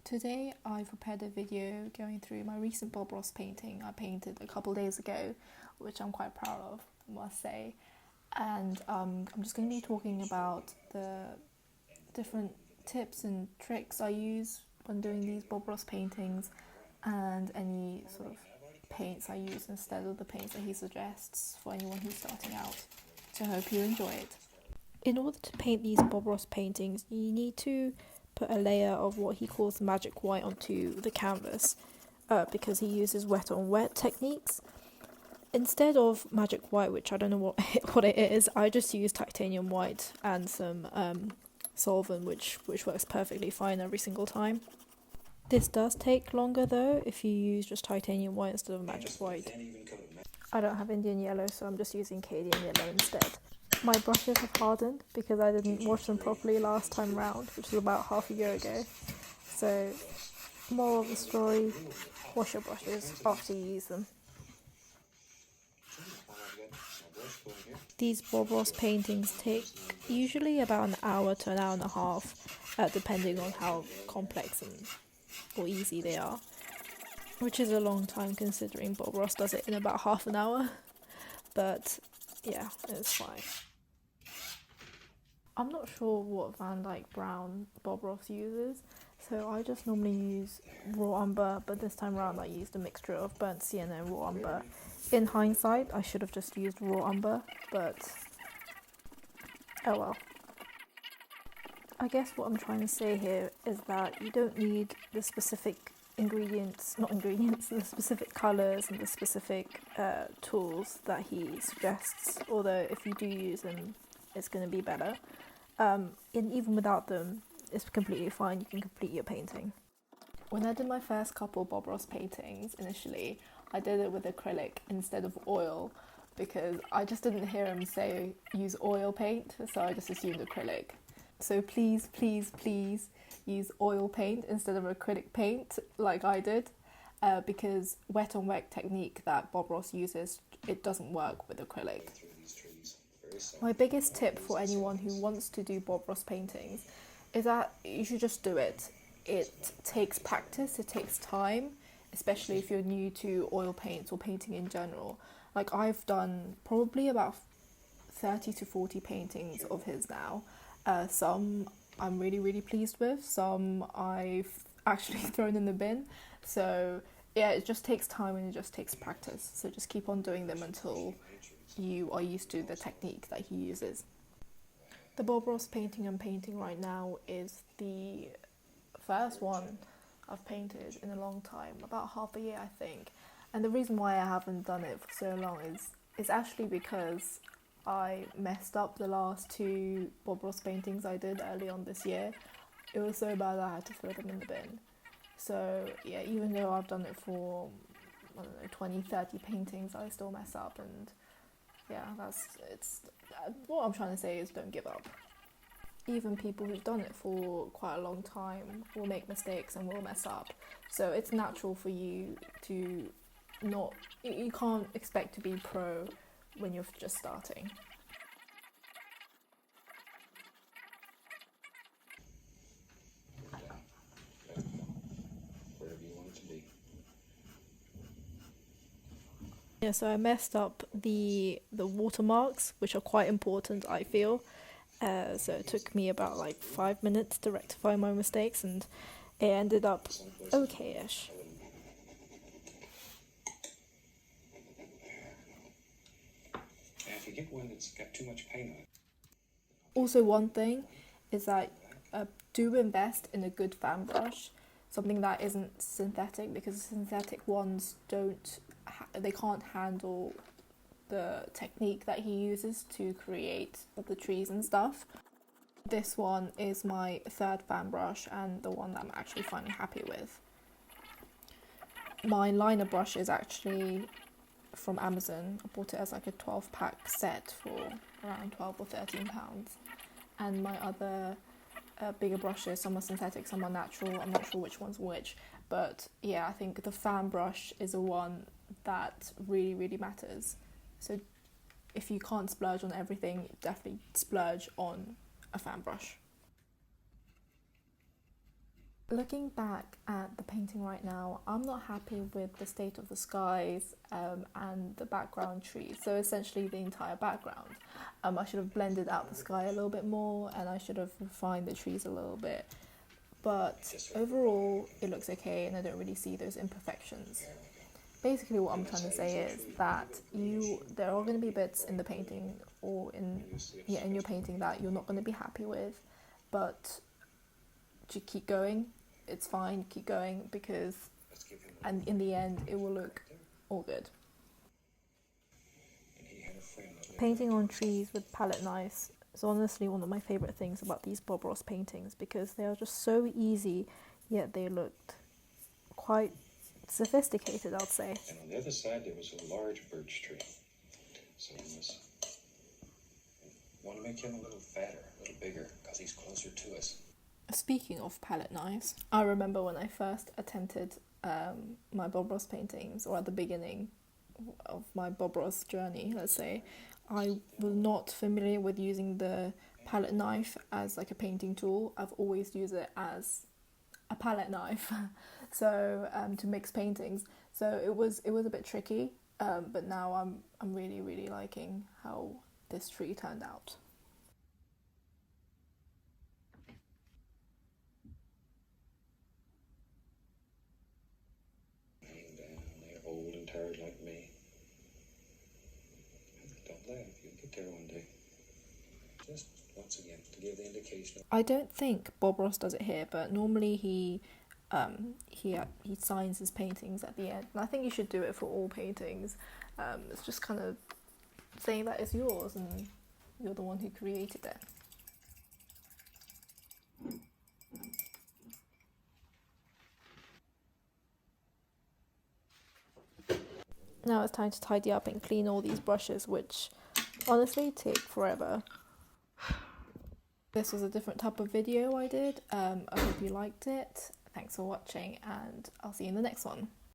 Today I prepared a video going through my recent Bob Ross painting I painted a couple days ago, which I'm quite proud of, I must say. And I'm just going to be talking about the different tips and tricks I use when doing these Bob Ross paintings and any sort of paints I use instead of the paints that he suggests for anyone who's starting out. So I hope you enjoy it. In order to paint these Bob Ross paintings, you need to put a layer of what he calls magic white onto the canvas because he uses wet on wet techniques. Instead of magic white, which I don't know what it is, I just use titanium white and some solvent, which works perfectly fine every single time. This does take longer though if you use just titanium white instead of magic white. I don't have Indian yellow, so I'm just using Cadian yellow instead. My brushes have hardened because I didn't wash them properly last time round, which was about half a year ago. So, moral of the story, wash your brushes after you use them. These Bob Ross paintings take usually about an hour to an hour and a half, depending on how complex or easy they are, which is a long time considering Bob Ross does it in about half an hour, but yeah, it's fine. I'm not sure what Van Dyke Brown Bob Ross uses, so I just normally use raw umber, but this time around I used a mixture of burnt sienna and raw umber. In hindsight, I should have just used raw umber, but oh well. I guess what I'm trying to say here is that you don't need the specific the specific colours and the specific tools that he suggests, although if you do use them, it's going to be better. And even without them, it's completely fine, you can complete your painting. When I did my first couple Bob Ross paintings initially, I did it with acrylic instead of oil because I just didn't hear him say use oil paint, so I just assumed acrylic. So please use oil paint instead of acrylic paint like I did, because wet on wet technique that Bob Ross uses, it doesn't work with acrylic. My biggest tip for anyone who wants to do Bob Ross paintings is that you should just do it. It takes practice, it takes time, especially if you're new to oil paints or painting in general. Like I've done probably about 30 to 40 paintings of his now. Some I'm really pleased with, some I've actually thrown in the bin. So yeah, it just takes time and it just takes practice. So just keep on doing them until you are used to the technique that he uses. The Bob Ross painting I'm painting right now is the first one I've painted in a long time, about half a year I think. And the reason why I haven't done it for so long is actually because I messed up the last two Bob Ross paintings I did early on this year. It was so bad I had to throw them in the bin. So yeah, even though I've done it for, I don't know, 20, 30 paintings, I still mess up, and yeah, what I'm trying to say is don't give up. Even people who've done it for quite a long time will make mistakes and will mess up. So it's natural for you to you can't expect to be pro when you're just starting. Yeah, so I messed up the watermarks, which are quite important, I feel. So it took me about 5 minutes to rectify my mistakes, and it ended up okay-ish. If you get one that's got too much paint on it. Also, one thing is that do invest in a good fan brush, something that isn't synthetic, because synthetic ones they can't handle the technique that he uses to create the trees and stuff. This one is my third fan brush and the one that I'm actually finally happy with. My liner brush is actually from Amazon. I bought it as a 12-pack set for around 12 or 13 pounds. And my other bigger brushes, some are synthetic, some are natural. I'm not sure which one's which, but yeah, I think the fan brush is the one that really matters. So if you can't splurge on everything, definitely splurge on a fan brush. Looking back at the painting right now, I'm not happy with the state of the skies and the background trees, so essentially the entire background. I should have blended out the sky a little bit more, and I should have refined the trees a little bit. But overall, it looks okay, and I don't really see those imperfections. Basically, what I'm trying to say is that there are going to be bits in the painting or in your painting that you're not going to be happy with, but to keep going. It's fine, keep going, because and in the end it will look all good. Painting on trees with palette knives is honestly one of my favourite things about these Bob Ross paintings, because they are just so easy, yet they looked quite sophisticated, I'd say. And on the other side there was a large birch tree. So we want to make him a little fatter, a little bigger, because he's closer to us. Speaking of palette knives, I remember when I first attempted my Bob Ross paintings, or at the beginning of my Bob Ross journey, let's say, I was not familiar with using the palette knife as like a painting tool. I've always used it as a palette knife, so to mix paintings. So it was a bit tricky, but now I'm really liking how this tree turned out. Old and tired like me. Don't laugh, you'll get there one day. Just once again to give the indication. I don't think Bob Ross does it here, but normally he signs his paintings at the end, and I think you should do it for all paintings. It's just kind of saying that it's yours and you're the one who created it. Now it's time to tidy up and clean all these brushes, which honestly take forever. This was a different type of video I did. I hope you liked it. Thanks for watching, and I'll see you in the next one.